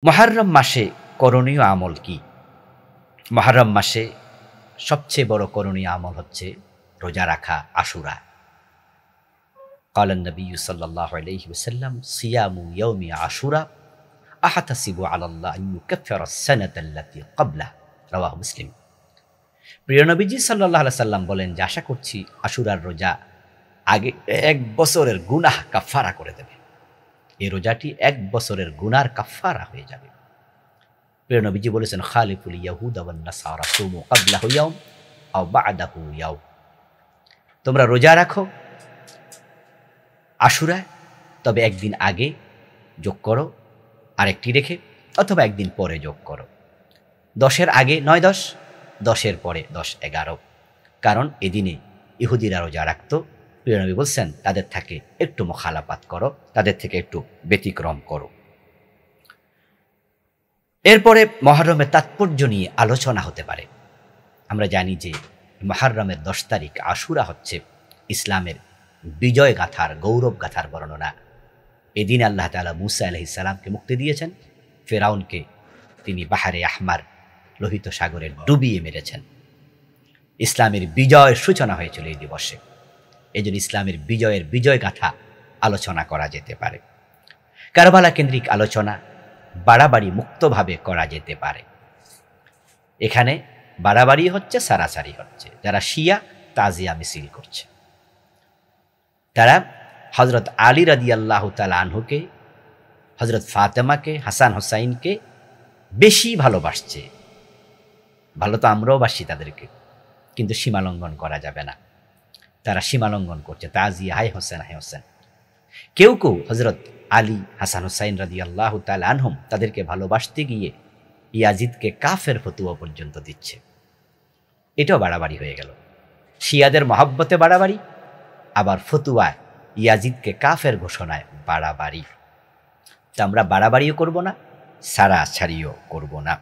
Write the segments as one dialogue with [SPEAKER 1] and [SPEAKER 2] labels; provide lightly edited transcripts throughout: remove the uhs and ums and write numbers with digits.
[SPEAKER 1] মুহররম মাসে করণীয় আমল কি? মুহররম মাসে সবচেয়ে বড় করণীয় আমল হচ্ছে রোজা রাখা আশুরা। ক্বালান নবী সাল্লাল্লাহু আলাইহি ওয়াসাল্লাম সিয়ামু ইয়াউমি আশুরা আহতাসিবু আলাল্লাহ আন ইউকাফিরা আস-সানাতা আল্লাতী ক্বাবলাহু রাওয়াহু মুসলিম। প্রিয় নবীজি সাল্লাল্লাহু আলাইহি সাল্লাম বলেন যে আশা করছি আশুরার রোজা আগে ১ বছরের গুনাহ কাফারা করে দেবে। এই রোজাটি ১ বছরের গুনার কাফারা হয়ে যাবে। প্রিয় নবীজি বলেছেন খালিফুল ইয়াহুদা ওয়ান নাসারা সুমু ক্বাবলাহু ইয়াওম আও বা'দাহু ইয়াওম। তোমরা রোজা রাখো আশুরা, তবে একদিন আগে যোগ করো আরেকটি রেখে, অথবা একদিন পরে যোগ করো। ১০-এর আগে ৯-১০, ১০-এর পরে ১০-১১। কারণ এদিনে ইহুদিরা রোজা রাখত। প্রিয় নবী বলছেন তাদের থেকে একটু মুখালাফাত করো, তাদের থেকে একটু ব্যতিক্রম করো। এরপরে মুহররমের তাৎপর্য নিয়ে আলোচনা হতে পারে। আমরা জানি যে মুহররমের ১০ তারিখ আশুরা হচ্ছে ইসলামের বিজয় গাথার, গৌরব গাথার বর্ণনা। এদিন আল্লাহ তাআলা মূসা আলাইহিস সালামকে মুক্তি দিয়েছেন। ফেরাউনকে তিনি বাহরে আহমার, লোহিত সাগরে ডুবিয়ে মেরেছেন। ইসলামের বিজয়ের সূচনা হয়েছিল এই দিবসে। এজন্য ইসলামের বিজয়ের বিজয় গাথা আলোচনা করা যেতে পারে। কারবালা কেন্দ্রিক আলোচনা বাড়াবাড়ি মুক্তভাবে করা যেতে পারে। এখানে বাড়াবাড়ি হচ্ছে, সারাসারি হচ্ছে। যারা শিয়া তাজিয়া মিছিল করছে, তারা হযরত আলী রাদিয়াল্লাহু তাআলা আনহুকে, হযরত ফাতেমাকে, হাসান হোসাইনকে বেশি ভালোবাসছে। ভালো তো আমরাও বাসি তাদেরকে, কিন্তু সীমালঙ্ঘন করা যাবে না। তারা সীমালঙ্ঘন করছে, তাজিয়া, হায় হোসেন, হায় হোসেন। কেউ কেউ হযরত আলী, হাসান হোসাইন রাদিয়াল্লাহু তাআলা আনহুম তাদেরকে ভালোবাসতে গিয়ে ইয়াজিদকে কাফের ফতোয়া পর্যন্ত দিচ্ছে। এটাও বাড়াবাড়ি হয়ে গেল। শিয়াদের মহব্বতে বাড়াবাড়ি, আবার ফতুয়ায় ইয়াজিদকে কাফের ঘোষণায় বাড়াবাড়ি। তা আমরা বাড়াবাড়িও করব না, সারাসারিও করব না।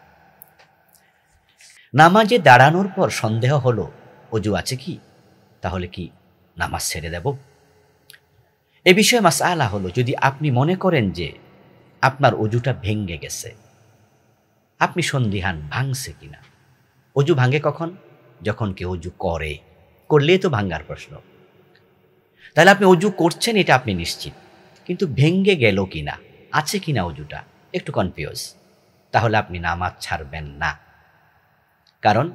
[SPEAKER 1] নামাজে দাঁড়ানোর পর সন্দেহ হলো ওযু আছে কি, তাহলে কি নামাজ ছেড়ে দেব? এ বিষয়ে মাসআলা হলো, যদি আপনি মনে করেন যে আপনার ওযুটা ভেঙে গেছে, আপনি সন্দিহান ভাঙছে কিনা। ওযু ভাঙে কখন? যখন কেউ ওযু করে, করলেই তো ভাঙার প্রশ্ন। তাহলে আপনি ওযু করছেন এটা আপনি নিশ্চিত, কিন্তু ভেঙে গেল কিনা, আছে কিনা ওযুটা একটু কনফিউজ, তাহলে আপনি নামাজ ছাড়বেন না। কারণ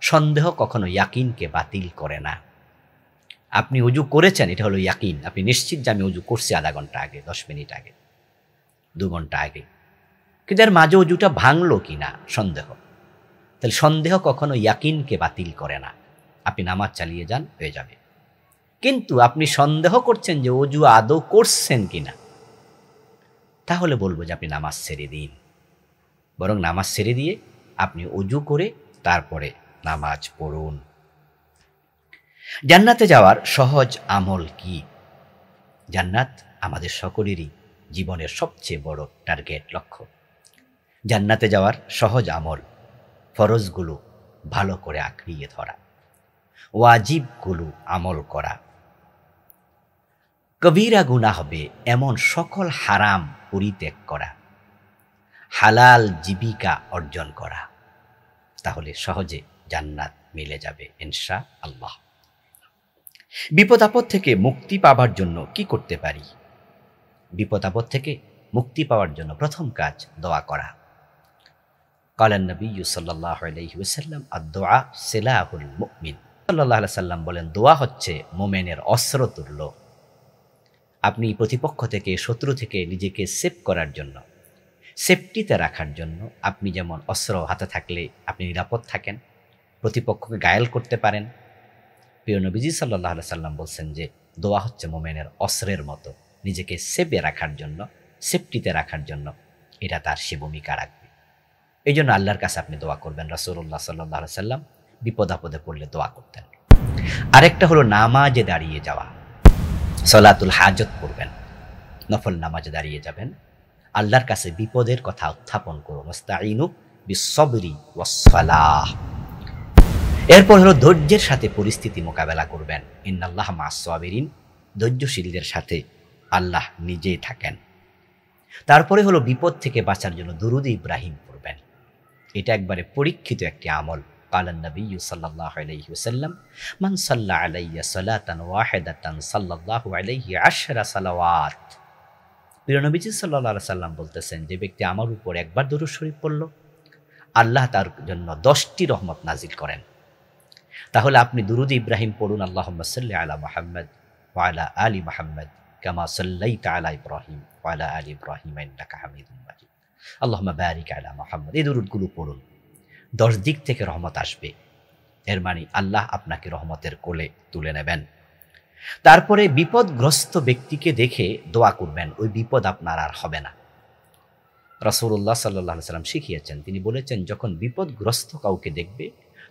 [SPEAKER 1] সন্দেহ কখনো ইয়াকিনকে বাতিল করে না। আপনি ওযু করেছেন, এটা হলো ইয়াকিন। আপনি নিশ্চিত যে আমি ওযু করছি আধা ঘন্টা আগে, 10 মিনিট আগে, 2 ঘন্টা আগে, কিন্তু এর মাঝে ওযুটা ভাঙলো কিনা সন্দেহ। তাহলে সন্দেহ কখনো ইয়াকিনকে বাতিল করে না। আপনি নামাজ চালিয়ে যান, হয়ে যাবে। কিন্তু আপনি সন্দেহ করছেন যে ওযু আদৌ করছেন কিনা, তাহলে বলবো যে আপনি নামাজ ছেড়ে দিন। বরং নামাজ ছেড়ে দিয়ে আপনি ওযু করে তারপরে নামাজ পড়ুন। জান্নাতে যাওয়ার সহজ আমল কি? জান্নাত আমাদের সকলেরই জীবনের সবচেয়ে বড় টার্গেট, লক্ষ্য। জান্নাতে যাওয়ার সহজ আমল ফরজগুলো ভালো করে আঁকড়িয়ে ধরা, ওয়াজিবগুলো আমল করা, কবিরা গুনাহ হবে এমন সকল হারাম পরিত্যাগ করা, হালাল জীবিকা অর্জন করা। তাহলে সহজে জান্নাত মিলে যাবে ইনশাআল্লাহ। বিপদ আপদ থেকে মুক্তি পাওয়ার জন্য কি করতে পারি? বিপদ আপদ থেকে মুক্তি পাওয়ার জন্য প্রথম কাজ দোয়া করা। ক্বালান নবী সাল্লাল্লাহু আলাইহি ওয়াসাল্লাম আদ-দুআ সিলাহুল মুমিন। সাল্লাল্লাহু আলাইহি সাল্লাম বলেন দোয়া হচ্ছে মুমিনের অস্ত্র তুল্য। আপনি প্রতিপক্ষ থেকে, শত্রু থেকে নিজেকে সেভ করার জন্য, সেফটিতে রাখার জন্য, আপনি যেমন অস্ত্র হাতে থাকলে আপনি নিরাপদ থাকেন, প্রতিপক্ষকে ঘায়েল করতে পারেন। প্রিয় নবীজি সাল্লাল্লাহু আলাইহি সাল্লাম বলছেন যে দোয়া হচ্ছে মুমিনের অস্ত্রের মতো, নিজেকে সেভে রাখার জন্য, সেফটিতে রাখার জন্য এটা তার সে ভূমিকা রাখবে। এই জন্য আল্লাহর কাছে আপনি দোয়া করবেন। রাসূলুল্লাহ সাল্লাল্লাহু আলাইহি সাল্লাম বিপদ আপদে পড়লে দোয়া করতেন। আরেকটা হলো নামাজে দাঁড়িয়ে যাওয়া, সলাতুল হাজত পড়বেন, নফল নামাজে দাঁড়িয়ে যাবেন, আল্লাহর কাছে বিপদের কথা উত্থাপন করুন। ওয়াস্তাঈনু বিস-সাবরি ওয়াস-সালাহ। এরপর হলো ধৈর্যের সাথে পরিস্থিতি মোকাবেলা করবেন। ইন্নাল্লাহা মা'আস-সাবিরিন। ধৈর্যশীলদের সাথে আল্লাহ নিজেই থাকেন। তারপরে হলো বিপদ থেকে বাঁচার জন্য দুরুদ ইব্রাহিম পড়বেন। এটা একবারে পরীক্ষিত একটি আমল। কালান নবী সাল্লাল্লাহু আলাইহি ওয়াসাল্লাম, মান সাল্লা আলাইয়া সালাতান ওয়াহিদাতান সাল্লাল্লাহু আলাইহি 10 সালাওয়াত। প্রিয় নবীজি সাল্লাল্লাহু আলাইহি সাল্লাম বলতেছেন, যে ব্যক্তি আমার উপর একবার দুরূদ শরীফ পড়ল, আল্লাহ তার জন্য 10টি রহমত নাজিল করেন। তাহলে আপনি দুরুদ ইব্রাহিম পড়ুন, আল্লাহুম্মা সাল্লি আলা মুহাম্মদ ওয়া আলা আলি মুহাম্মদ কামা সাল্লাইতা আলা ইব্রাহিম ওয়া আলা আলি ইব্রাহিম ইন্নাকা হামিদুম মাজিদ, আল্লাহুম্মা বারিক আলা মুহাম্মদ। এই দুরুদগুলো পড়ুন, 10 দিক থেকে রহমত আসবে। এর মানে আল্লাহ আপনাকে রহমতের কোলে তুলে নেবেন। তারপরে বিপদগ্রস্ত ব্যক্তিকে দেখে দোয়া করবেন, ওই বিপদ আপনার আর হবে না। রাসূলুল্লাহ সাল্লাল্লাহু আলাইহি ওয়াসাল্লাম শিখিয়েছেন, তিনি বলেছেন, যখন বিপদগ্রস্ত কাউকে দেখবে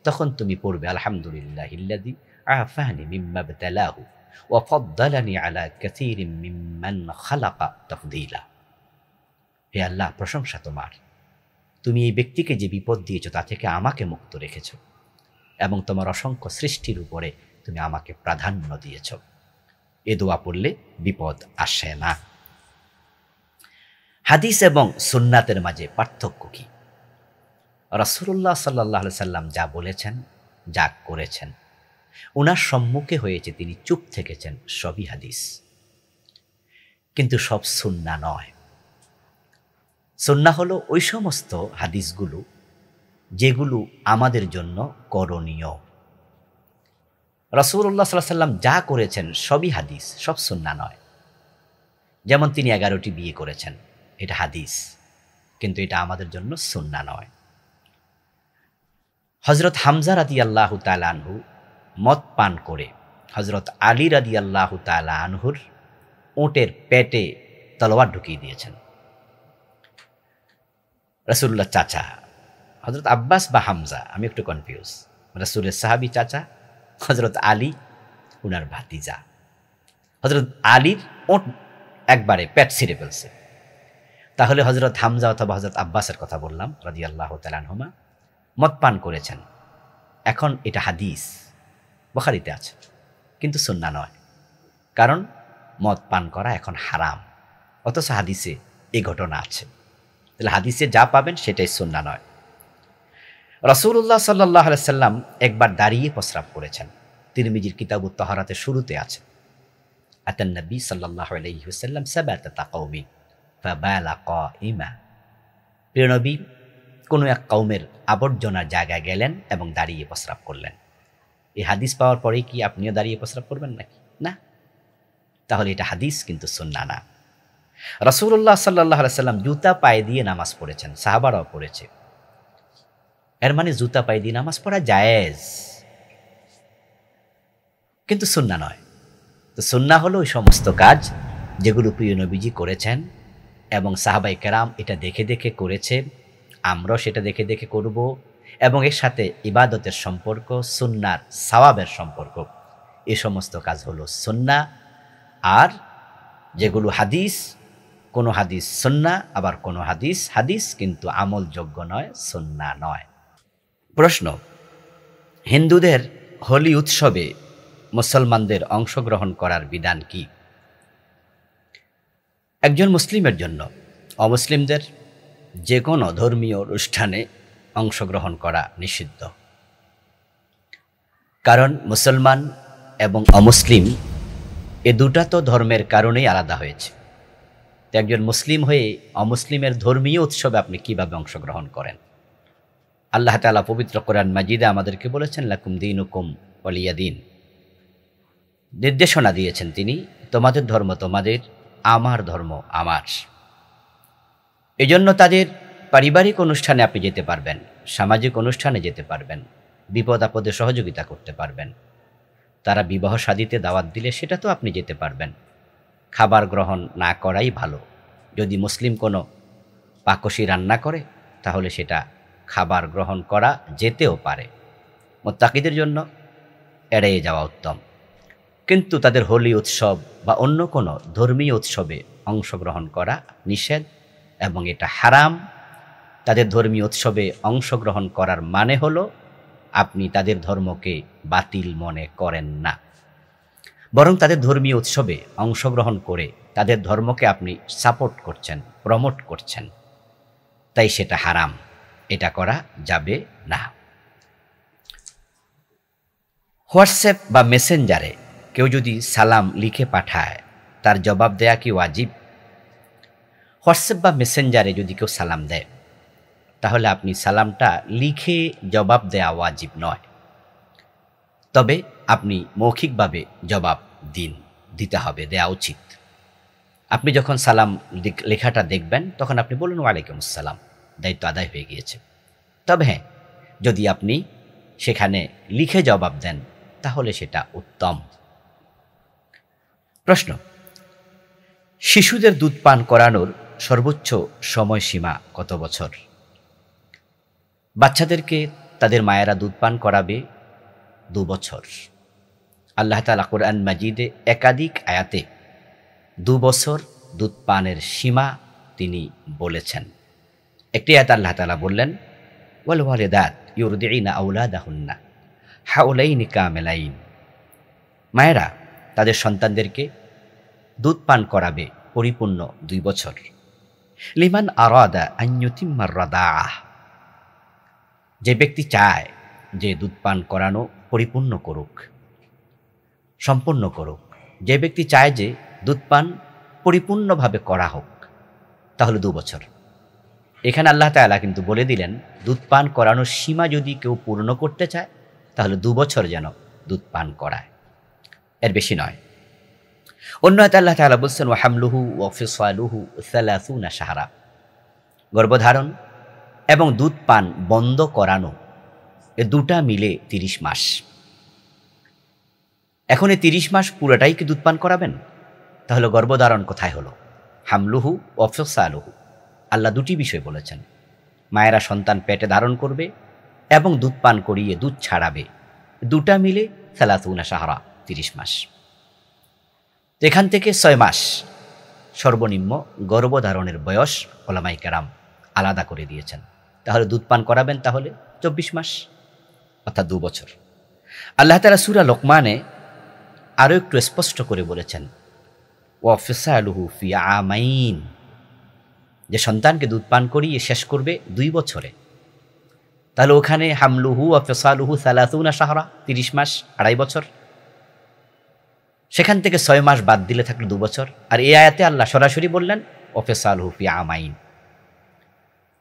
[SPEAKER 1] তখন তুমি পড়বে আলহামদুলিল্লাহিল্লাযী আফানি মিম্মা ইবতালাহু ওয়া ফাদ্দালানি আলা কাসীরিম মিম্মান খালাকা তাফদীলা। হে আল্লাহ, প্রশংসা তোমার, তুমি এই ব্যক্তিকে যে বিপদ দিয়েছো তা থেকে আমাকে মুক্ত রেখেছো এবং তোমার অসংখ্য সৃষ্টির উপরে তুমি আমাকে প্রাধান্য দিয়েছ। এ দোয়া পড়লে বিপদ আসে না। হাদিস এবং সুন্নাতের মাঝে পার্থক্য কি? রাসূলুল্লাহ সাল্লাল্লাহু আলাইহি সাল্লাম যা বলেছেন, যা করেছেন, ওনার সম্মুখে হয়েছে, তিনি চুপ থেকেছেন, সবই হাদিস। কিন্তু সব সুন্নাহ নয়। সুন্নাহ হলো ওই সমস্ত হাদিসগুলো যেগুলো আমাদের জন্য করণীয়। রাসূলুল্লাহ সাল্লাল্লাহু আলাইহি সাল্লাম যা করেছেন সবই হাদিস, সব সুন্নাহ নয়। যেমন তিনি 11টি বিয়ে করেছেন, এটা হাদিস, কিন্তু এটা আমাদের জন্য সুন্নাহ নয়। হযরত হামজা রাদিয়াল্লাহু তাআলা আনহু মদ পান করে হযরত আলী রাদিয়াল্লাহু তাআলা আনহুর ওটের পেটে তলোয়ার ঢুকিয়ে দিয়েছেন। রাসূলুল্লাহ চাচা হযরত আব্বাস বা হামজা, আমি একটু কনফিউজ, রাসূলের সাহাবী চাচা, হযরত আলী উনার ভাতিজা। হযরত আলীর ওট একবারে পেট ছিঁড়ে ফেলছে। তাহলে হযরত হামজা অথবা হযরত আব্বাসের কথা বললাম রাদিয়াল্লাহু তাআলা আনহুমা, মদ পান করেছেন। এখন এটা হাদিস, বুখারীতে আছে, কিন্তু সুন্নাহ নয়, কারণ মদ পান করা এখন হারাম, অথচ হাদিসে এই ঘটনা আছে। তাহলে হাদিসে যা পাবেন সেটাই সুন্নাহ নয়। রাসূলুল্লাহ সাল্লাল্লাহু আলাইহি সাল্লাম একবার দাঁড়িয়ে প্রস্রাব করেছেন। তিরমিজির কিতাবুত তাহারাতের শুরুতে আছে, আতান নবী সাল্লাল্লাহু আলাইহি ওয়াসাল্লাম সাবাতাতা কওমিন ফাবালা কাইমা। প্রিয় নবী কোনো এক কওমের আবর্জনার জায়গায় গেলেন এবং দাঁড়িয়ে প্রস্রাব করলেন। এই হাদিস পাওয়ার পরেই কি আপনিও দাঁড়িয়ে প্রস্রাব করবেন নাকি? না। তাহলে এটা হাদিস, কিন্তু সুন্নাহ না। রাসূলুল্লাহ সাল্লাল্লাহু আলাইহি সাল্লাম জুতা পায়ে দিয়ে নামাজ পড়েছেন, সাহাবারাও পড়েছে। এর মানে জুতা পায়ে দিয়ে নামাজ পড়া জায়েজ, কিন্তু সুন্নাহ নয়। তো সুন্নাহ হলো ওই সমস্ত কাজ যেগুলো প্রিয় নবীজি করেছেন এবং সাহাবায়ে কেরাম এটা দেখে দেখে করেছে, আমরাও সেটা দেখে দেখে করব, এবং এর সাথে ইবাদতের সম্পর্ক, সুন্নাহর সওয়াবের সম্পর্ক, এই সমস্ত কাজ হলো সুন্নাহ। আর যেগুলো হাদিস, কোনো হাদিস সুন্নাহ, আবার কোনো হাদিস হাদিস কিন্তু আমলযোগ্য নয়, সুন্নাহ নয়। প্রশ্ন, হিন্দুদের হোলি উৎসবে মুসলমানদের অংশগ্রহণ করার বিধান কি? একজন মুসলিমের জন্য অমুসলিমদের যে কোনো ধর্মীয় অনুষ্ঠানে অংশগ্রহণ করা নিষিদ্ধ। কারণ মুসলমান এবং অমুসলিম এ দুটা তো ধর্মের কারণেই আলাদা হয়েছে। তো একজন মুসলিম হয়ে অমুসলিমের ধর্মীয় উৎসবে আপনি কিভাবে অংশগ্রহণ করেন? আল্লাহ তাআলা পবিত্র কোরআন মাজিদে আমাদেরকে বলেছেন, লাকুম দীনুকুম ওয়ালিয়া দীন। নির্দেশনা দিয়েছেন তিনি, তোমাদের ধর্ম তোমাদের, আমার ধর্ম আমার। এজন্য তাদের পারিবারিক অনুষ্ঠানে আপনি যেতে পারবেন, সামাজিক অনুষ্ঠানে যেতে পারবেন, বিপদ আপদে সহযোগিতা করতে পারবেন। তারা বিবাহ শাদীতে দাওয়াত দিলে সেটা তো আপনি যেতে পারবেন। খাবার গ্রহণ না করাই ভালো। যদি মুসলিম কোনো পাকশি রান্না করে তাহলে সেটা খাবার গ্রহণ করা যেতেও পারে, মুত্তাকিদের জন্য এড়িয়ে যাওয়া উত্তম। কিন্তু তাদের হোলি উৎসব বা অন্য কোনো ধর্মীয় উৎসবে অংশগ্রহণ করা নিষেধ এবং এটা হারাম। তাদের ধর্মীয় উৎসবে অংশগ্রহণ করার মানে হলো আপনি তাদের ধর্মকে বাতিল মনে করেন না। বরং তাদের ধর্মীয় উৎসবে অংশগ্রহণ করে তাদের ধর্মকে আপনি সাপোর্ট করছেন, প্রমোট করছেন, তাই সেটা হারাম, এটা করা যাবে না। হোয়াটসঅ্যাপ বা মেসেঞ্জারে কেউ যদি সালাম লিখে পাঠায়, তার জবাব দেয়া কি ওয়াজিব? হোয়াটসঅ্যাপ বা মেসেঞ্জারে যদি কেউ সালাম দেয়, তাহলে আপনি সালামটা লিখে জবাব দেয়া ওয়াজিব নয়, তবে আপনি মৌখিকভাবে জবাব দিতে হবে, দেয়া উচিত। আপনি যখন সালাম লেখাটা দেখবেন তখন আপনি বলুন ওয়ালাইকুম আসসালাম, দায়িত্ব আদায় হয়ে গিয়েছে। তবে হ্যাঁ, যদি আপনি সেখানে লিখে জবাব দেন তাহলে সেটা উত্তম। প্রশ্ন: শিশুদের দুধ পান করানোর সর্বোচ্চ সময়সীমা কত বছর? বাচ্চাদেরকে তাদের মায়েরা দুধ পান করাবে 2 বছর। আল্লাহ তাআলা কোরআন মাজিদে একাধিক আয়াতে 2 বছর দুধ পানের সীমা তিনি বলেছেন। একটি আয়াত আল্লাহ তাআলা বললেন, ওয়াল ওয়ালিদাত ইউরদিউনা আওলাদাহুন্না হাওলাইনি কামিলাইন। মায়েরা তাদের সন্তানদেরকে দুধ পান করাবে পরিপূর্ণ 2 বছর। লিমান আরাদা আন ইউতিম্মার রাদাআহ, যে ব্যক্তি চায় যে দুধ পান করানো পরিপূর্ণ করুক, সম্পূর্ণ করুক, যে ব্যক্তি চায় যে দুধ পান পরিপূর্ণভাবে করা হোক, তাহলে 2 বছর। এখানে আল্লাহ তাআলা কিন্তু বলে দিলেন, দুধ পান করানোর সীমা যদি কেউ পূর্ণ করতে চায় তাহলে 2 বছর যেন দুধ পান করায়, এর বেশি নয়। অন্য আয়াতে আল্লাহ তাআলা বলছেন, ওয়া হামলুহু ওয়া ফিসালুহু 30 শাহরা, গর্ভধারণ এবং দুধ পান বন্ধ করানো এ দুটা মিলে 30 মাস। এখন এই 30 মাস পুরোটাই কি দুধ পান করাবেন? তাহলে গর্ভধারণ কোথায় হলো? হামলুহু ওয়া ফিসালুহু, আল্লাহ দুটি বিষয় বলেছেন। মায়েরা সন্তান পেটে ধারণ করবে এবং দুধ পান করিয়ে দুধ ছাড়াবে, দুটা মিলে 30 শাহরা, 30 মাস। এখান থেকে 6 মাস সর্বনিম্ন গর্ভধারণের বয়স উলামায়ে কেরাম আলাদা করে দিয়েছেন। তাহলে দুধ পান করাবেন তাহলে 24 মাস, অর্থাৎ 2 বছর। আল্লাহ তাআলা সূরা লোকমানে আরও একটু স্পষ্ট করে বলেছেন, ওয়া ফিসালুহু ফি আমাইন, যে সন্তানকে দুধ পান করিয়ে শেষ করবে 2 বছরে। তাহলে ওখানে হামলুহু ওয়া ফিসালুহু 30 শাহরা, 30 মাস, 2.5 বছর। সেখান থেকে 6 মাস বাদ দিলে থাকলো 2 বছর। আর এই আয়াতে আল্লাহ সরাসরি বললেন ওয়া ফিসালুহু ফি আমাইন।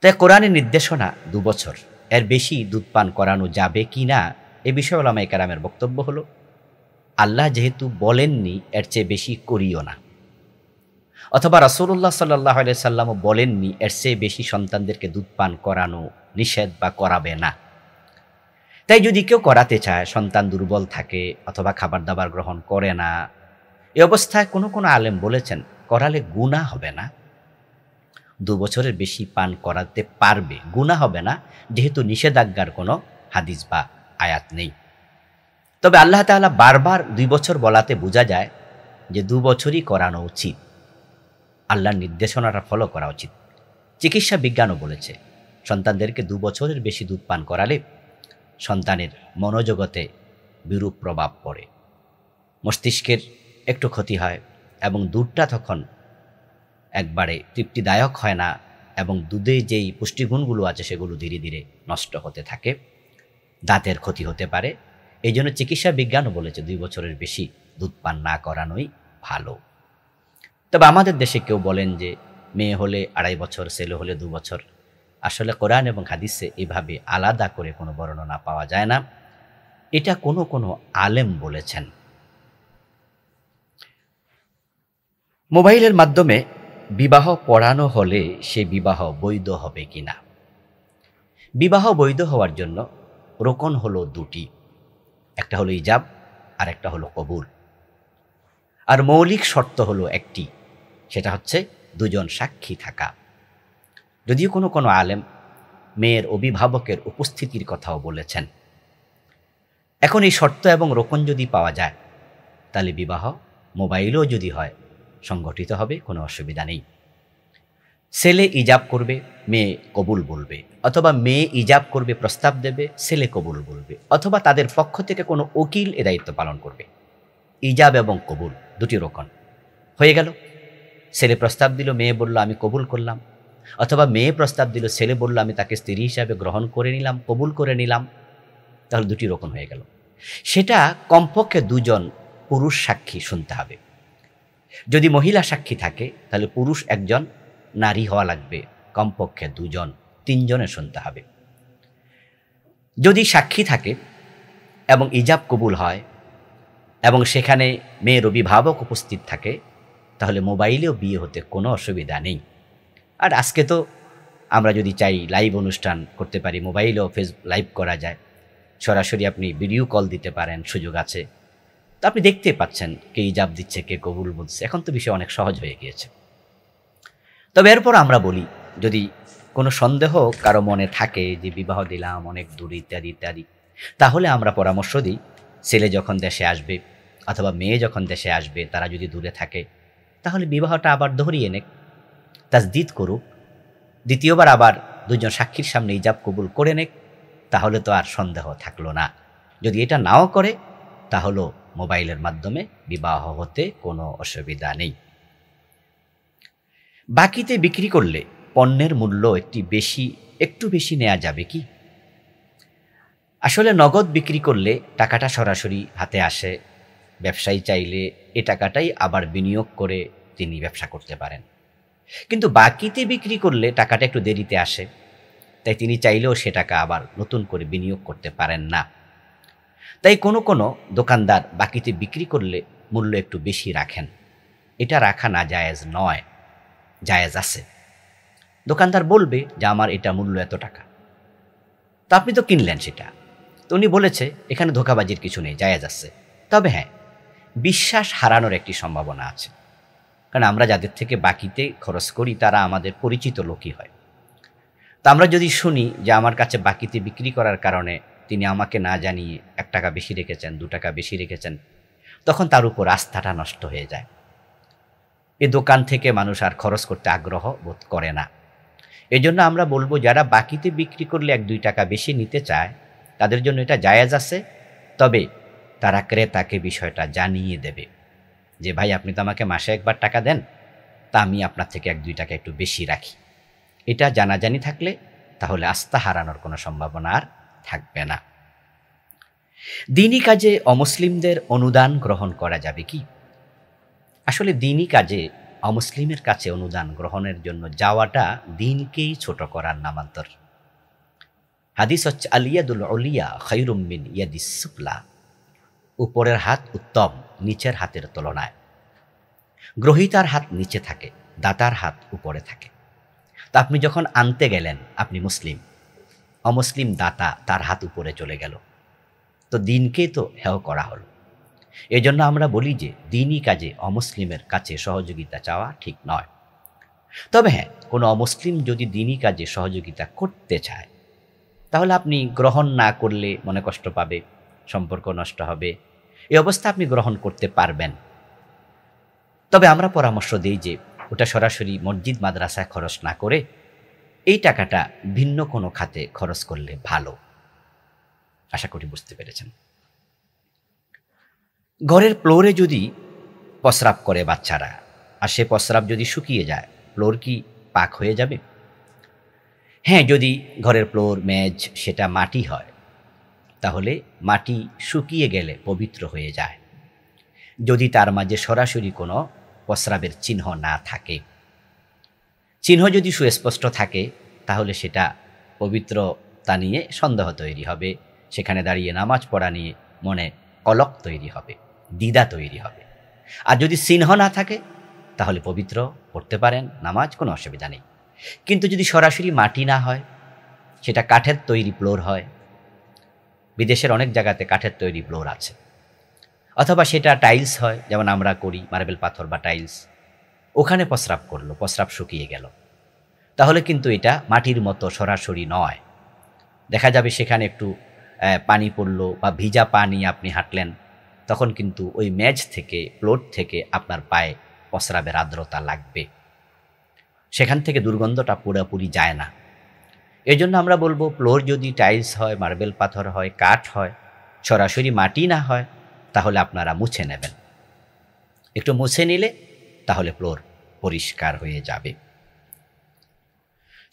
[SPEAKER 1] তাই কোরআনের নির্দেশনা 2 বছর, এর বেশি দুধ পান করানো যাবে কি না এ বিষয়ে উলামায়ে কেরামের বক্তব্য হলো, আল্লাহ যেহেতু বলেননি এর চেয়ে বেশি করিও না, অথবা রাসূলুল্লাহ সাল্লাল্লাহু আলাইহি সাল্লামও বলেননি এর চেয়ে বেশি সন্তানদেরকে দুধ পান করানো নিষেধ বা করাবে না। তাই যদি কেউ করাতে চায়, সন্তান দুর্বল থাকে অথবা খাবার দাবার গ্রহণ করে না, এ অবস্থায় কোনো কোনো আলেম বলেছেন করালে গুনাহ হবে না, 2 বছরের বেশি পান করাতে পারবে, গুনাহ হবে না, যেহেতু নিষেধাজ্ঞার কোনো হাদিস বা আয়াত নেই। তবে আল্লাহ তাআলা বারবার 2 বছর বলাতে বোঝা যায় যে 2 বছরই করানো উচিত, আল্লাহর নির্দেশনাটা ফলো করা উচিত। চিকিৎসা বিজ্ঞানও বলেছে সন্তানদেরকে 2 বছরের বেশি দুধ পান করালে সন্তানের মনোজগতে বিরূপ প্রভাব পড়ে, মস্তিষ্কের একটু ক্ষতি হয় এবং দুধটা তখন একবারে তৃপ্তিদায়ক হয় না এবং দুধে যেই পুষ্টিগুণগুলো আছে সেগুলো ধীরে ধীরে নষ্ট হতে থাকে, দাঁতের ক্ষতি হতে পারে। এই জন্য চিকিৎসা বিজ্ঞানও বলেছে 2 বছরের বেশি দুধ পান না করানোই ভালো। তবে আমাদের দেশে কেউ বলেন যে মেয়ে হলে 2.5 বছর, ছেলে হলে 2 বছর। আসলে কোরআন এবং হাদিসে এভাবে আলাদা করে কোনো বর্ণনা পাওয়া যায় না, এটা কোনো কোনো আলেম বলেছেন। মোবাইলের মাধ্যমে বিবাহ পড়ানো হলে সে বিবাহ বৈধ হবে কিনা? বিবাহ বৈধ হওয়ার জন্য রোকন হলো 2টি, একটা হলো ইজাব আর একটা হলো কবুল। আর মৌলিক শর্ত হলো একটি, সেটা হচ্ছে 2 জন সাক্ষী থাকা। যদিও কোনো কোনো আলেম মেয়ের অভিভাবকের উপস্থিতির কথাও বলেছেন। এখন এই শর্ত এবং রোকন যদি পাওয়া যায় তাহলে বিবাহ মোবাইলেও যদি হয় সংগঠিত হবে, কোনো অসুবিধা নেই। ছেলে ইজাব করবে, মেয়ে কবুল বলবে, অথবা মেয়ে ইজাব করবে, প্রস্তাব দেবে, ছেলে কবুল বলবে, অথবা তাদের পক্ষ থেকে কোনো উকিল এ দায়িত্ব পালন করবে। ইজাব এবং কবুল দুটি রকম হয়ে গেল। ছেলে প্রস্তাব দিল, মেয়ে বলল আমি কবুল করলাম, অথবা মেয়ে প্রস্তাব দিল, ছেলে বলল আমি তাকে স্ত্রী হিসাবে গ্রহণ করে নিলাম, কবুল করে নিলাম, তাহলে দুটি রকম হয়ে গেল। সেটা কমপক্ষে দুজন পুরুষ সাক্ষী শুনতে হবে। যদি মহিলা সাক্ষী থাকে তাহলে পুরুষ একজন, নারী হওয়া লাগবে কমপক্ষে দুজন, তিনজনে শুনতে হবে। যদি সাক্ষী থাকে এবং ইজাব কবুল হয় এবং সেখানে মেয়ের অভিভাবক উপস্থিত থাকে, তাহলে মোবাইলেও বিয়ে হতে কোনো অসুবিধা নেই। আর আজকে তো আমরা যদি চাই লাইভ অনুষ্ঠান করতে পারি, মোবাইলেও লাইভ করা যায়, সরাসরি আপনি ভিডিও কল দিতে পারেন, সুযোগ আছে। তো আপনি দেখতে পাচ্ছেন কে ইজাব দিচ্ছে, কে কবুল বলছে। এখন তো বিষয় অনেক সহজ হয়ে গিয়েছে। তবে এরপর আমরা বলি, যদি কোনো সন্দেহ কারো মনে থাকে যে বিবাহ দিলাম অনেক দূর ইত্যাদি ইত্যাদি, তাহলে আমরা পরামর্শ দিই, ছেলে যখন দেশে আসবে অথবা মেয়ে যখন দেশে আসবে, তারা যদি দূরে থাকে, তাহলে বিবাহটা আবার ধরিয়ে নেক, তাজদিদ করুক, দ্বিতীয়বার আবার দুজন সাক্ষীর সামনে ইজাব কবুল করে নেক, তাহলে তো আর সন্দেহ থাকলো না। যদি এটা নাও করে, তাহলে মোবাইলের মাধ্যমে বিবাহ হতে কোনো অসুবিধা নেই। বাকিতে বিক্রি করলে পণ্যের মূল্য একটু বেশি নেওয়া যাবে কি? আসলে নগদ বিক্রি করলে টাকাটা সরাসরি হাতে আসে, ব্যবসায়ী চাইলে এ টাকাটাই আবার বিনিয়োগ করে তিনি ব্যবসা করতে পারেন। কিন্তু বাকিতে বিক্রি করলে টাকাটা একটু দেরিতে আসে, তাই তিনি চাইলেও সে টাকা আবার নতুন করে বিনিয়োগ করতে পারেন না। তাই কোনো দোকানদার বাকিতে বিক্রি করলে মূল্য একটু বেশি রাখেন। এটা রাখা না জায়েজ নয়, জায়েজ আছে। দোকানদার বলবে যে আমার এটা মূল্য এত টাকা, তো আপনি তো কিনলেন সেটা, তো উনি বলেছে এখানে ধোঁকাবাজির কিছু নেই, জায়েজ আছে। তবে হ্যাঁ, বিশ্বাস হারানোর একটি সম্ভাবনা আছে, কারণ আমরা যাদের থেকে বাকিতে খরচ করি তারা আমাদের পরিচিত লোকই হয়। তা আমরা যদি শুনি যে আমার কাছে বাকিতে বিক্রি করার কারণে তিনি আমাকে না জানিয়ে 1 টাকা বেশি রেখেছেন, 2 টাকা বেশি রেখেছেন, তখন তার উপর আস্থাটা নষ্ট হয়ে যায়। এ দোকান থেকে মানুষ আর খরচ করতে আগ্রহ বোধ করে না। এজন্য আমরা বলবো, যারা বাকিতে বিক্রি করলে 1-2 টাকা বেশি নিতে চায়, তাদের জন্য এটা জায়েজ আছে। তবে তারা ক্রেতাকে বিষয়টা জানিয়ে দেবে যে ভাই আপনি তো আমাকে মাসে একবার টাকা দেন, তা আমি আপনার থেকে 1-2 টাকা একটু বেশি রাখি। এটা জানাজানি থাকলে তাহলে আস্থা হারানোর কোনো সম্ভাবনা আর থাকবে না। দ্বীনি কাজে অমুসলিমদের অনুদান গ্রহণ করা যাবে কি? আসলে দ্বীনি কাজে অমুসলিমের কাছে অনুদান গ্রহণের জন্য যাওয়াটা দ্বীনকেই ছোট করার নামান্তর। হাদিস হচ্ছে আলিয়াদুল উলিয়া খায়রুম মিন ইয়াদিস সুফলা, উপরের হাত উত্তম নিচের হাতের তুলনায়। গ্রহীতার হাত নিচে থাকে, দাতার হাত উপরে থাকে। তা আপনি যখন আনতে গেলেন, আপনি মুসলিম, অমুসলিম দাতা তার হাত উপরে চলে গেল, তো দ্বীনকেই তো হেয় করা হলো। এজন্য আমরা বলি যে দ্বীনি কাজে অমুসলিমের কাছে সহযোগিতা চাওয়া ঠিক নয়। তবে হ্যাঁ, কোনো অমুসলিম যদি দ্বীনি কাজে সহযোগিতা করতে চায়, তাহলে আপনি গ্রহণ না করলে মনে কষ্ট পাবে, সম্পর্ক নষ্ট হবে। এই অবস্থা আপনি গ্রহণ করতে পারবেন। তবে আমরা পরামর্শ দিই যে ওটা সরাসরি মসজিদ মাদ্রাসায় খরচ না করে এই টাকাটা ভিন্ন কোনো খাতে খরচ করলে ভালো। আশা করি বুঝতে পেরেছেন। ঘরের ফ্লোরে যদি প্রস্রাব করে বাচ্চারা, আর সে প্রস্রাব যদি শুকিয়ে যায়, ফ্লোর কি পাক হয়ে যাবে? হ্যাঁ, যদি ঘরের ফ্লোর মেজ সেটা মাটি হয়, তাহলে মাটি শুকিয়ে গেলে পবিত্র হয়ে যায়, যদি তার মাঝে সরাসরি কোনো প্রস্রাবের চিহ্ন না থাকে। চিহ্ন যদি সুস্পষ্ট থাকে, তাহলে সেটা পবিত্রতা নিয়ে সন্দেহ তৈরি হবে, সেখানে দাঁড়িয়ে নামাজ পড়া নিয়ে মনে কলক তৈরি হবে, দ্বিধা তৈরি হবে। আর যদি চিহ্ন না থাকে, তাহলে পবিত্র পড়তে পারেন নামাজ, কোনো অসুবিধা নেই। কিন্তু যদি সরাসরি মাটি না হয়, সেটা কাঠের তৈরি ফ্লোর হয়, বিদেশের অনেক জায়গাতে কাঠের তৈরি ফ্লোর আছে, অথবা সেটা টাইলস হয়, যেমন আমরা করি মার্বেল পাথর বা টাইলস, ওখানে প্রস্রাব করলো, প্রস্রাব শুকিয়ে গেল, তাহলে কিন্তু এটা মাটির মতো সরাসরি নয়। দেখা যাবে সেখানে একটু পানি পড়লো বা ভিজা পানি আপনি হাঁটলেন, তখন কিন্তু ওই মেজ থেকে, ফ্লোর থেকে আপনার পায়ে প্রস্রাবের আর্দ্রতা লাগবে, সেখান থেকে দুর্গন্ধটা পুরোপুরি যায় না। এজন্য আমরা বলবো, ফ্লোর যদি টাইলস হয়, মার্বেল পাথর হয়, কাঠ হয়, সরাসরি মাটি না হয়, তাহলে আপনারা মুছে নেবেন। একটু মুছে নিলে তাহলে ফ্লোর পরিষ্কার হয়ে যাবে।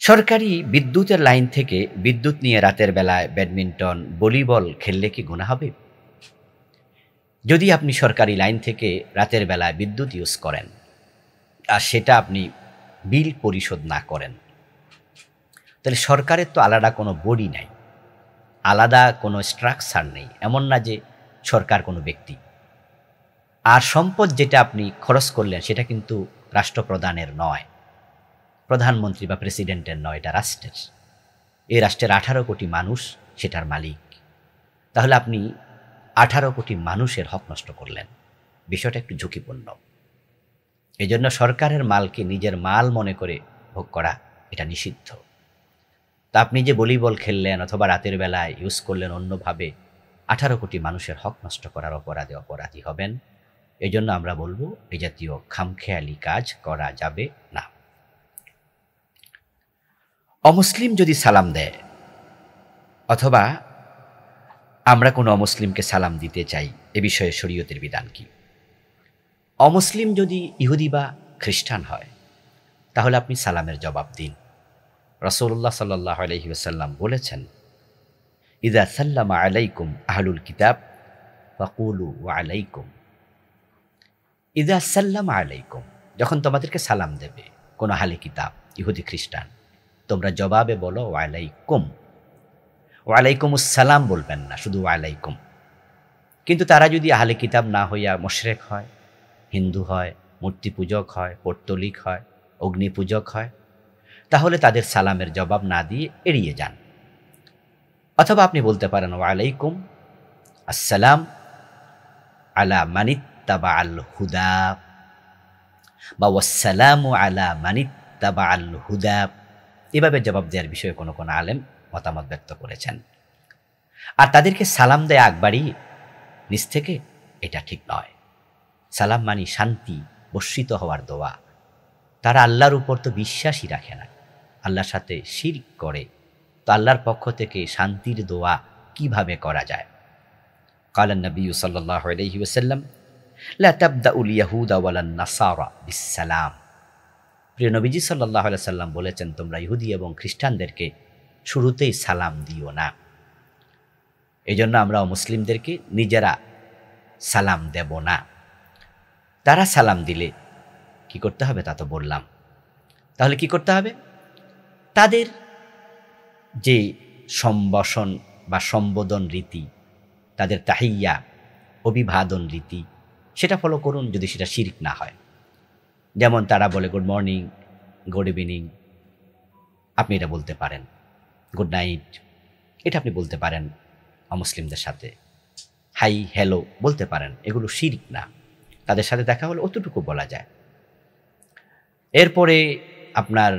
[SPEAKER 1] সরকারি বিদ্যুতের লাইন থেকে বিদ্যুৎ নিয়ে রাতের বেলায় ব্যাডমিন্টন, ভলিবল খেললে কি গুনাহ হবে? যদি আপনি সরকারি লাইন থেকে রাতের বেলায় বিদ্যুৎ ইউজ করেন আর সেটা আপনি বিল পরিশোধ না করেন, তাহলে সরকারের তো আলাদা কোনো বডি নাই, আলাদা কোনো স্ট্রাকচার নেই, এমন না যে সরকার কোনো ব্যক্তি। আর সম্পদ যেটা আপনি খরচ করলেন সেটা কিন্তু রাষ্ট্রপ্রধানের নয়, প্রধানমন্ত্রী বা প্রেসিডেন্টের নয়, এটা রাষ্ট্রের। এই রাষ্ট্রের 18 কোটি মানুষ সেটার মালিক। তাহলে আপনি 18 কোটি মানুষের হক নষ্ট করলেন, বিষয়টা একটু ঝুঁকিপূর্ণ। এই জন্য সরকারের মালকে নিজের মাল মনে করে ভোগ করা এটা নিষিদ্ধ। তা আপনি যে ভলিবল খেললেন অথবা রাতের বেলায় ইউজ করলেন অন্যভাবে, 18 কোটি মানুষের হক নষ্ট করার অপরাধী হবেন। এই জন্য আমরা বলবো এই জাতীয় খামখেয়ালি কাজ করা যাবে না। অমুসলিম যদি সালাম দেয় অথবা আমরা কোনো অমুসলিমকে সালাম দিতে চাই, এ বিষয়ে শরীয়তের বিধান কি? অমুসলিম যদি ইহুদি বা খ্রিস্টান হয় তাহলে আপনি সালামের জবাব দিন। রাসূলুল্লাহ সাল্লাল্লাহু আলাইহি ওয়াসাল্লাম বলেছেন, ইযা সাল্লামা আলাইকুম আহলুল কিতাব ফাকুলু ওয়া আলাইকুম। ইযা সাল্লামা আলাইকুম, যখন তোমাদেরকে সালাম দেবে কোনো আহলে কিতাব, ইহুদি খ্রিস্টান, তোমরা জবাবে বলো ওয়া আলাইকুম। ওয়া আলাইকুমুস সালাম বলবেন না, শুধু ওয়া আলাইকুম। কিন্তু তারা যদি আহলে কিতাব না হইয়া মুশরিক হয়, হিন্দু হয়, মূর্তি পূজক হয়, পৌত্তলিক হয়, অগ্নি পূজক হয়, তাহলে তাদের সালামের জবাব না দিয়ে এড়িয়ে যান। অথবা আপনি বলতে পারেন ওয়া আলাইকুম আসসালাম আলা মানিত্তাবা আল হুদা, বা ওয়াসসালামু আলা মানিত্তাবা আল হুদা। এভাবে জবাব দেওয়ার বিষয়ে কোনো কোনো আলেম মতামত ব্যক্ত করেছেন। আর তাদেরকে সালাম দেয়া একবারই নিজ থেকে, এটা ঠিক নয়। সালাম মানি শান্তি বর্ষিত হওয়ার দোয়া। তারা আল্লাহর উপর তো বিশ্বাসই রাখে না, আল্লাহর সাথে শিরক করে, তো আল্লাহর পক্ষ থেকে শান্তির দোয়া কিভাবে করা যায়? কালান নবী সাল্লাল্লাহু আলাইহি ওয়াসাল্লাম লা তাবদাউল ইয়াহুদা ওয়ালান নাসারা বিসসালাম। প্রিয় নবীজি সাল্লাল্লাহু আলাইহি ওয়াসাল্লাম বলেছেন, তোমরা ইহুদি এবং খ্রিস্টানদেরকে শুরুতেই সালাম দিও না। এই জন্য আমরা মুসলিমদেরকে নিজেরা সালাম দেব না। তারা সালাম দিলে কি করতে হবে তা তো বললাম। তাহলে কি করতে হবে? তাদের যে সম্ভাষণ বা সম্বোধন রীতি, তাদের তাহিয়া, অভিবাদন রীতি, সেটা ফলো করুন, যদি সেটা শিরক না হয়। যেমন তারা বলে গুড মর্নিং, গুড ইভিনিং, আপনি এটা বলতে পারেন। গুড নাইট, এটা আপনি বলতে পারেন অমুসলিমদের সাথে। হাই হ্যালো বলতে পারেন, এগুলো শিরক না। তাদের সাথে দেখা হলে অতটুকু বলা যায়। এরপরে আপনার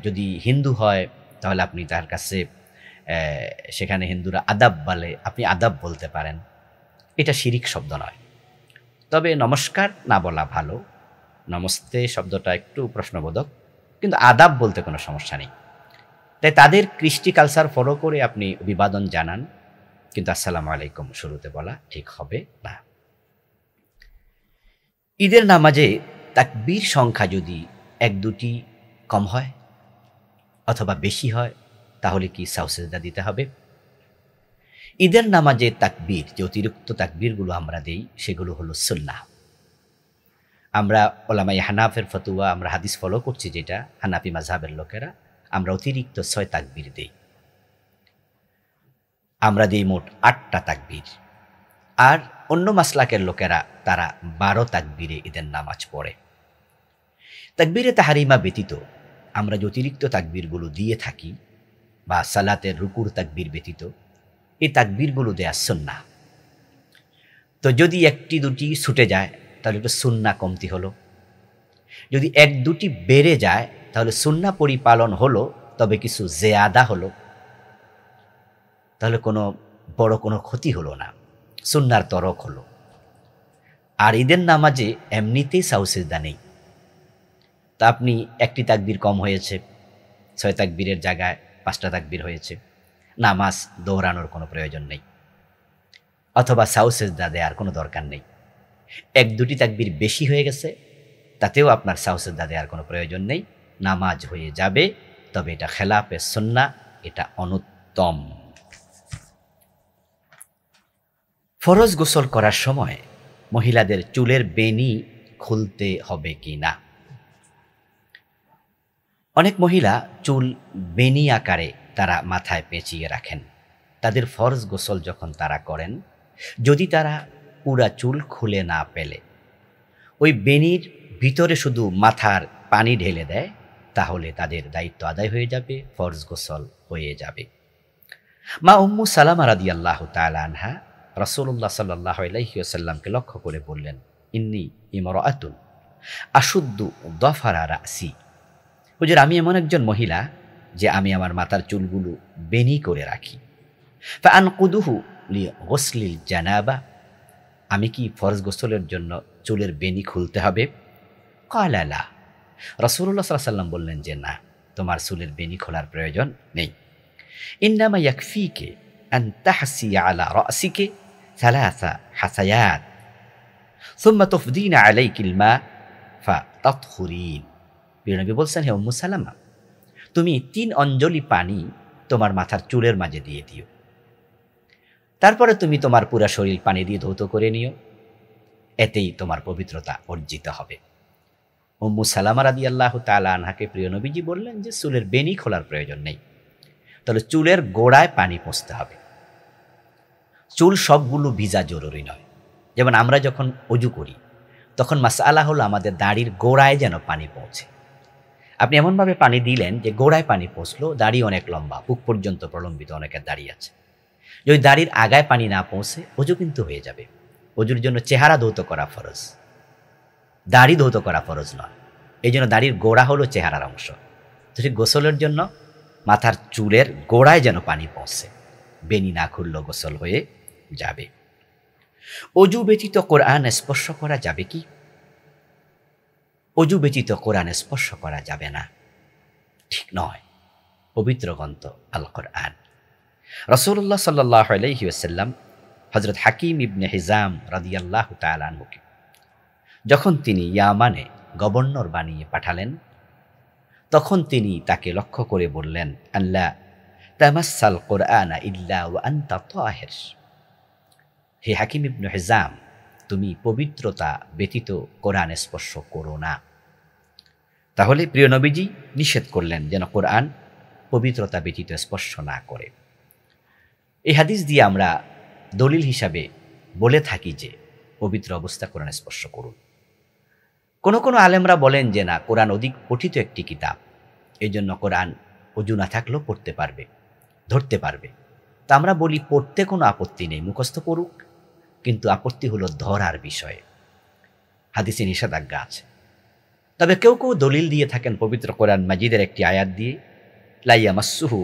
[SPEAKER 1] যদি হিন্দু হয় তাহলে আপনি তার কাছে, সেখানে হিন্দুরা আদাব বলে, আপনি আদাব বলতে পারেন। এটা শিরিক শব্দ নয়। তবে নমস্কার না বলা ভালো, নমস্তে শব্দটা একটু প্রশ্নবোধক, কিন্তু আদাব বলতে কোনো সমস্যা নেই। তাই তাদের কৃষ্টি কালচার ফলো করে আপনি অভিবাদন জানান, কিন্তু আসসালামু আলাইকুম শুরুতে বলা ঠিক হবে না। ঈদের নামাজে তাকবীর সংখ্যা যদি 1-2টি কম হয় অথবা বেশি হয় তাহলে কি সাজদা দিতে হবে? ঈদের নামাজে তাকবীর, যে অতিরিক্ত তাকবীরগুলো আমরা দেই সেগুলো হলো সুন্নাহ। আমরা ওলামায়ে হানাফের ফতোয়া, আমরা হাদিস ফলো করছি যেটা, হানাফি মাযহাবের লোকেরা আমরা অতিরিক্ত 6 তাকবীর দেই। আমরা দিই মোট 8টা তাকবীর। আর অন্য মাসলাকের লোকেরা তারা 12 তাকবীরে ঈদের নামাজ পড়ে। তাকবীরে তাহরিমা ব্যতীত আমরা যে অতিরিক্ত তাকবীরগুলো দিয়ে থাকি, বা সালাতের রুকুর তাকবীর ব্যতীত, এই তাকবীরগুলো দেয়া সুন্নাহ। তো যদি 1-2টি ছুটে যায় তাহলে একটু সুন্নাহ কমতি হলো। যদি 1-2টি বেড়ে যায় তাহলে সুন্নাহ পরিপালন হলো, তবে কিছু জিয়াদা হলো, তাহলে কোনো বড় কোনো ক্ষতি হলো না, সুন্নাহর তরক হলো। আর ঈদের নামাজে এমনিতেই সাজদা নেই। তা আপনি 1টি তাকবীর কম হয়েছে, 6 তাকবীরের জায়গায় 5টা তাকবীর হয়েছে, নামাজ দোহরানোর কোনো প্রয়োজন নেই, অথবা সাজদা দেওয়ার কোনো দরকার নেই। 1-2টি তাকবীর বেশি হয়ে গেছে, তাতেও আপনার সাহসেজদা দেওয়ার কোনো প্রয়োজন নেই, নামাজ হয়ে যাবে। তবে এটা খেলাফে সুন্নাহ, এটা অনুত্তম। ফরজ গোসল করার সময় মহিলাদের চুলের বেনি খুলতে হবে কি না? অনেক মহিলা চুল বেনি আকারে তারা মাথায় পেঁচিয়ে রাখেন। তাদের ফরজ গোসল যখন তারা করেন, যদি তারা পুরা চুল খুলে না পেলে ওই বেনির ভিতরে শুধু মাথার পানি ঢেলে দেয়, তাহলে তাদের দায়িত্ব আদায় হয়ে যাবে, ফরজ গোসল হয়ে যাবে। মা উম্মু সালামা রাদিয়াল্লাহু তাআলা আনহা রাসূলুল্লাহ সাল্লাল্লাহু আলাইহি ওয়াসাল্লামকে লক্ষ্য করে বললেন, ইন্নী ইমরাআতুন আশুদ্দু দফারা রাসি। হুজুর, আমি এমন একজন মহিলা যে আমি আমার মাথার চুলগুলো বেনি করে রাখি। ফাআনকুদুহু লিগসলিল জানাবা, আমি কি ফরজ গোসলের জন্য চুলের বেনি খুলতে হবে? ক্বালা লা। রাসূলুল্লাহ সাল্লাল্লাহু আলাইহি ওয়াসাল্লাম বললেন যে না, তোমার চুলের বেনি খোলার প্রয়োজন নেই। ইন্নামা ইয়াকফিকে আন তাহসিয়া আলা রাসিকে সালাসা হাসায়াত সুম্মা তুফদিনা আলাইকিল মা ফাতাতহুরিন। প্রিয় নবী বলছেন, হে উম্মু সালামা, তুমি 3 অঞ্জলি পানি তোমার মাথার চুলের মাঝে দিয়ে দিও, তারপরে তুমি তোমার পুরা শরীর পানি দিয়ে ধৌত করে নিও, এতেই তোমার পবিত্রতা অর্জিত হবে। উম্মু সালামা রাদিয়াল্লাহু তাআলা আনহাকে প্রিয় নবীজি বললেন যে চুলের বেনি খোলার প্রয়োজন নেই, তাহলে চুলের গোড়ায় পানি পৌঁছতে হবে। চুল সবগুলো ভিজা জরুরি নয়। যেমন আমরা যখন অজু করি তখন মাসআলা হলো আমাদের দাড়ির গোড়ায় যেন পানি পৌঁছে। আপনি এমনভাবে পানি দিলেন যে গোড়ায় পানি পৌঁছলো, দাড়ি অনেক লম্বা, বুক পর্যন্ত প্রলম্বিত অনেকের দাড়ি আছে। যদি দাড়ির আগায় পানি না পৌঁছে, অজু কিন্তু হয়ে যাবে। অজুর জন্য চেহারা ধৌত করা ফরজ, দাড়ি ধৌত করা ফরজ নয়। এই জন্য দাড়ির গোড়া হলো চেহারার অংশ। তো ঠিক গোসলের জন্য মাথার চুলের গোড়ায় যেন পানি পৌঁছে, বেনি না খুললেও গোসল হয়ে যাবে। অজু ব্যতীত কোরআন স্পর্শ করা যাবে কি? অজু ব্যতীত কোরআন স্পর্শ করা যাবে না, ঠিক নয়। পবিত্র গ্রন্থ আল কোরআন। রাসূলুল্লাহ সাল্লাল্লাহু আলাইহি ওয়াসাল্লাম হযরত হাকিম ইবনে হিজাম রাদিয়াল্লাহু তাআলা আনহুকে যখন তিনি ইয়ামানে গভর্নর বানিয়ে পাঠালেন, তখন তিনি তাকে লক্ষ্য করে বললেন, আল্লাহ তামাসসাল কোরআনা ইল্লা ওয়া আনতা তাহির। হে হাকিম ইবনে হিজাম, তুমি পবিত্রতা ব্যতীত কোরআন স্পর্শ করো না। তাহলে প্রিয় নবীজি নিষেধ করলেন যেন কোরআন পবিত্রতা ব্যতীত স্পর্শ না করে। এই হাদিস দিয়ে আমরা দলিল হিসাবে বলে থাকি যে পবিত্র অবস্থা কোরআন স্পর্শ করুন। কোনো কোনো আলেমরা বলেন যে না, কোরআন অধিক পঠিত একটি কিতাব, এই জন্য কোরআন অজু না থাকলেও পড়তে পারবে, ধরতে পারবে। তা আমরা বলি পড়তে কোনো আপত্তি নেই, মুখস্থ পড়ুক, কিন্তু আপত্তি হলো ধরার বিষয়ে। হাদিসে নিষেধাজ্ঞা আছে। তবে কেউ কেউ দলিল দিয়ে থাকেন পবিত্র কোরআন মাজিদের একটি আয়াত দিয়ে, লা ইয়ামাসসুহু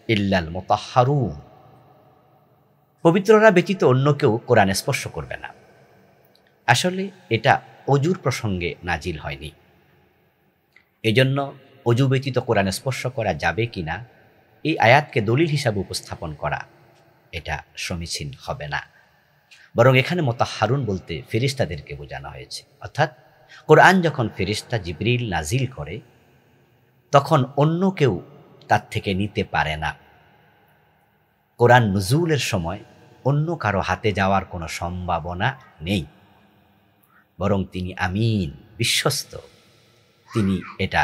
[SPEAKER 1] ইল্লাল মুতাহহারুন, পবিত্ররা ব্যতীত অন্য কেউ কোরআন স্পর্শ করবে না। আসলে এটা অজুর প্রসঙ্গে নাজিল হয়নি। এজন্য অজু ব্যতীত কোরআন স্পর্শ করা যাবে কিনা এই আয়াতকে দলিল হিসাবে উপস্থাপন করা এটা সমীচীন হবে না। বরং এখানে মুতাহহারুন বলতে ফেরেশতাদেরকে বোঝানো হয়েছে। অর্থাৎ কোরআন যখন ফেরেশতা জিবরিল নাজিল করে, তখন অন্য কেউ তার থেকে নিতে পারে না। কোরআন নুজুলের সময় অন্য কারো হাতে যাওয়ার কোনো সম্ভাবনা নেই, বরং তিনি আমিন, বিশ্বস্ত। তিনি এটা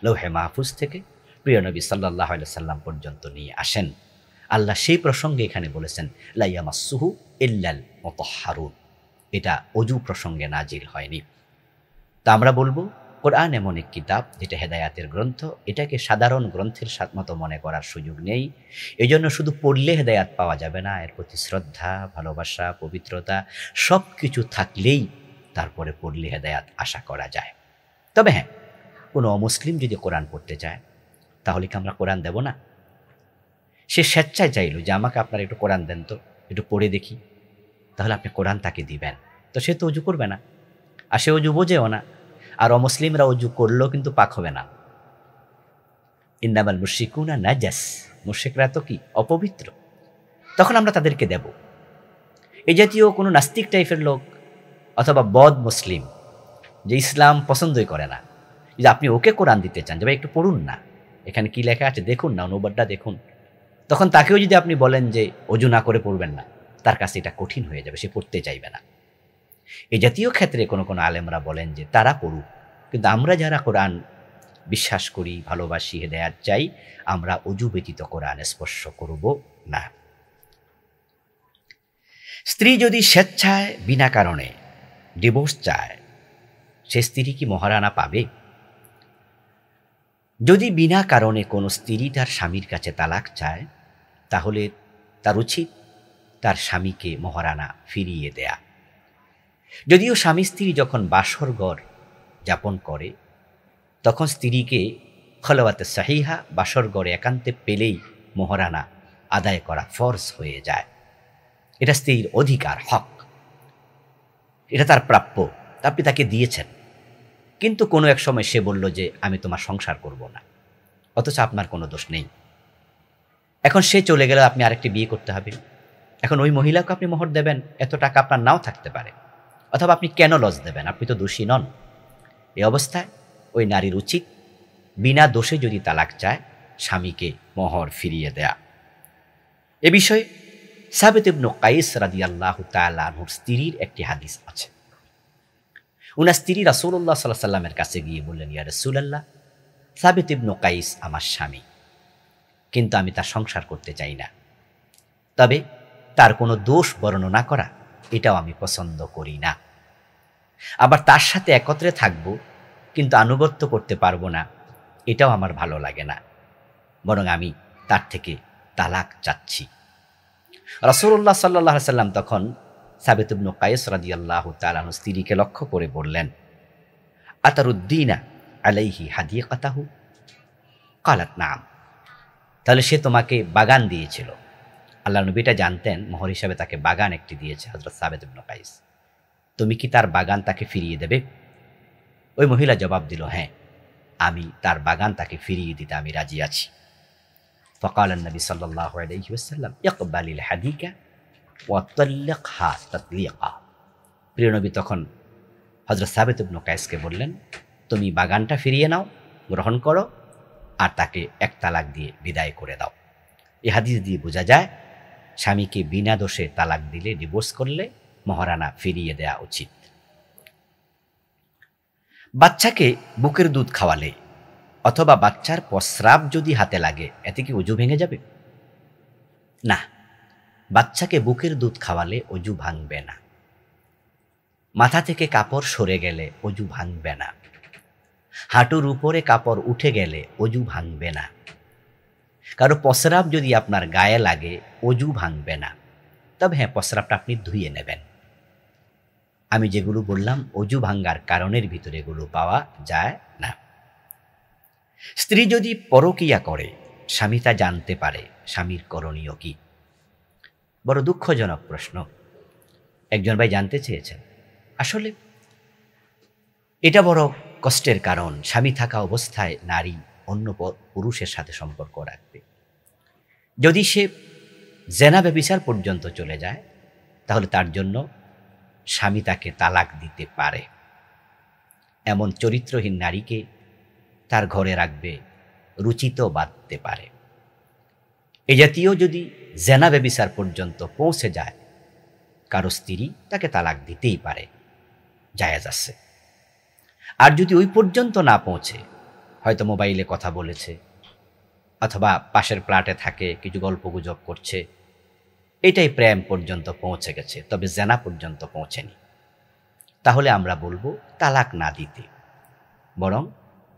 [SPEAKER 1] লৌহে মাহফুজ থেকে প্রিয় নবী সাল্লাল্লাহু আলাইহি সাল্লাম পর্যন্ত নিয়ে আসেন। আল্লাহ সেই প্রসঙ্গে এখানে বলেছেন লা ইয়ামাসসুহু ইল্লাল মুতাহহারুন, এটা অজু প্রসঙ্গে নাজিল হয়নি। তা আমরা বলবো কোরআন এমন এক কিতাব যেটা হেদায়াতের গ্রন্থ, এটাকে সাধারণ গ্রন্থের মতো মনে করার সুযোগ নেই। এজন্য শুধু পড়লে হেদায়াত পাওয়া যাবে না, এর প্রতি শ্রদ্ধা, ভালোবাসা, পবিত্রতা সব কিছু থাকলেই তারপরে পড়লে হেদায়াত আশা করা যায়। তবে হ্যাঁ, কোনো অমুসলিম যদি কোরআন পড়তে চায়, তাহলে কি আমরা কোরআন দেব না? সে স্বেচ্ছায় চাইল যে আমাকে আপনারা একটু কোরআন দেন তো, একটু পড়ে দেখি, তাহলে আপনি কোরআন তাকে দিবেন। তো সে তো অজু করবে না, আর সে অজু বোঝেও না। আর অমুসলিমরা অজু করলেও কিন্তু পাক হবে না। ইন্নামাল মুশরিকুনা নাজাস, মুশরিকরা তো কি অপবিত্র, তখন আমরা তাদেরকে দেব। এই জাতীয় কোনো নাস্তিক টাইপের লোক অথবা বদ মুসলিম, যে ইসলাম পছন্দই করে না, যে আপনি ওকে কোরআন দিতে চান, যে ভাই একটু পড়ুন না, এখানে কি লেখা আছে দেখুন না, অনুবাদটা দেখুন, তখন তাকেও যদি আপনি বলেন যে অজু না করে পড়বেন না, তার কাছে এটা কঠিন হয়ে যাবে, সে পড়তে চাইবে না। এই জাতীয় ক্ষেত্রে কোনো কোনো আলেমরা বলেন যে তারা পড়ুক, কিন্তু আমরা যারা কোরআন বিশ্বাস করি, ভালোবাসি, হেদায়াত চাই, আমরা অজু ব্যতীত কোরআন স্পর্শ করব না। স্ত্রী যদি স্বেচ্ছায় বিনা কারণে ডিভোর্স চায়, সে স্ত্রী কি মহারানা পাবে? যদি বিনা কারণে কোনো স্ত্রী তার স্বামীর কাছে তালাক চায়, তাহলে তার উচিত তার স্বামীকে মহারানা ফিরিয়ে দেয়া। যদিও স্বামী স্ত্রী যখন বাসর ঘর যাপন করে, তখন স্ত্রীকে খলওয়াতে সাহিহা, বাসর ঘরে একান্তে পেলেই মহারানা আদায় করা ফরজ হয়ে যায়। এটা স্ত্রীর অধিকার, হক, এটা তার প্রাপ্য, আপনি তাকে দিয়েছেন। কিন্তু কোনো এক সময় সে বলল যে আমি তোমার সংসার করব না, অথচ আপনার কোনো দোষ নেই। এখন সে চলে গেলে আপনি আরেকটি বিয়ে করতে হবে। এখন ওই মহিলাকে আপনি মোহর দেবেন, এত টাকা আপনার নাও থাকতে পারে, অথবা আপনি কেন লজ দেবেন, আপনি তো দোষী নন। এই অবস্থায় ওই নারীর উচিত বিনা দোষে যদি তালাক চায়, স্বামীকে মোহর ফিরিয়ে দেয়া। এ বিষয়ে সাবিত ইবনে কাইস রাদিয়াল্লাহু তাআলা আনহুর স্ত্রীর একটি হাদিস আছে। উনার স্ত্রী রাসূলুল্লাহ সাল্লাল্লাহু আলাইহি ওয়াসাল্লামের কাছে গিয়ে বললেন, ইয়া রাসূলুল্লাহ, সাবিত ইবনে কাইস আমার স্বামী, কিন্তু আমি তার সংসার করতে চাই না। তবে তার কোনো দোষ বর্ণনা করা, এটাও আমি পছন্দ করি না। আবার তার সাথে একত্রে থাকব, কিন্তু আনুগত্য করতে পারবো না, এটাও আমার ভালো লাগে না। বরং আমি তার থেকে তালাক চাচ্ছি। রাসূলুল্লাহ সাল্লাল্লাহু আলাইহি ওয়াসাল্লাম তখন সাবিত ইবনে কাইস রাদিয়াল্লাহু তাআলা আনহু স্ত্রীকে লক্ষ্য করে বললেন, আতারুদ্দিনা আলাইহি হাদিকাতাহু? ক্বালাত নাম। তাহলে সে তোমাকে বাগান দিয়েছিল? আল্লাহর নবী এটা জানতেন, মোহর হিসাবে তাকে বাগান একটি দিয়েছে হযরত সাবিত ইবনে কাইস। তুমি কি তার বাগান তাকে ফিরিয়ে দেবে? ওই মহিলা জবাব দিল, হ্যাঁ, আমি তার বাগান তাকে ফিরিয়ে দিতে আমি রাজি আছি। ফাকাল নবী সাল্লাল্লাহু আলাইহি ওয়াসাল্লাম, ইকবালিল হাদিকা ওয়া তাল্লিকহা তাতলিকা। প্রিয় নবী তখন হযরত সাবিত ইবনে কাইসকে বললেন, তুমি বাগানটা ফিরিয়ে নাও, গ্রহণ করো, আর তাকে এক তালাক দিয়ে বিদায় করে দাও। এই হাদিস দিয়ে বোঝা যায়, স্বামীকে বিনা দোষে তালাক দিলে, ডিভোর্স করলে মহারানা ফিরিয়ে দেয়া উচিত। বাচ্চাকে বুকের দুধ খাওয়ালে অথবা বাচ্চার প্রস্রাব যদি হাতে লাগে, এতে কি অজু ভেঙে যাবে? না, বাচ্চাকে বুকের দুধ খাওয়ালে অজু ভাঙবে না। মাথা থেকে কাপড় সরে গেলে অজু ভাঙবে না। হাঁটুর উপরে কাপড় উঠে গেলে অজু ভাঙবে না। কারো প্রস্রাব যদি আপনার গায়ে লাগে, অজু ভাঙবে না। তবে হ্যাঁ, প্রস্রাবটা আপনি ধুয়ে নেবেন। আমি যেগুলো বললাম অজু ভাঙ্গার কারণের ভিতরে এগুলো পাওয়া যায় না। স্ত্রী যদি পরকীয়া করে, স্বামী তা জানতে পারে, স্বামীর করণীয় কি? বড় দুঃখজনক প্রশ্ন। একজন ভাই জানতে চেয়েছেন। আসলে এটা বড় কষ্টের কারণ। স্বামী থাকা অবস্থায় নারী অন্য পুরুষের সাথে সম্পর্ক রাখবে। যদি সে জেনা ব্যভিচার পর্যন্ত চলে যায়, তাহলে তার জন্য স্বামী তাকে তালাক দিতে পারে। এমন চরিত্রহীন নারীকে তার ঘরে রাখবে, রুচিতেও বাঁধতে পারে। এ জাতীয় যদি জেনা ব্যভিচার পর্যন্ত পৌঁছে যায়, কারো স্ত্রী তাকে তালাক দিতেই পারে, জায়েজ আছে। আর যদি ওই পর্যন্ত না পৌঁছে, হয়তো মোবাইলে কথা বলেছে, অথবা পাশের ফ্ল্যাটে থাকে, কিছু গল্পগুজব করছে, এটাই প্রেম পর্যন্ত পৌঁছে গেছে, তবে জেনা পর্যন্ত পৌঁছেনি, তাহলে আমরা বলবো তালাক না দিতে। বরং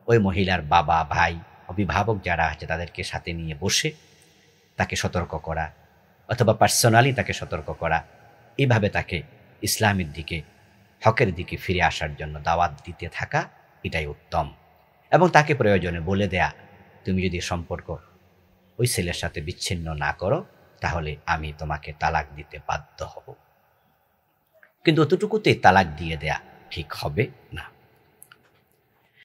[SPEAKER 1] ওই মহিলার বাবা, ভাই, অভিভাবক যারা আছে তাদেরকে সাথে নিয়ে বসে তাকে সতর্ক করা, অথবা পার্সোনালি তাকে সতর্ক করা, এইভাবে তাকে ইসলামের দিকে, হকের দিকে ফিরে আসার জন্য দাওয়াত দিতে থাকা, এটাই উত্তম। এবং তাকে প্রয়োজনে বলে দেয়া, তুমি যদি সম্পর্ক ওই ছেলের সাথে বিচ্ছিন্ন না করো, তাহলে আমি তোমাকে তালাক দিতে বাধ্য হব। কিন্তু অতটুকুতেই তালাক দিয়ে দেয়া ঠিক হবে না।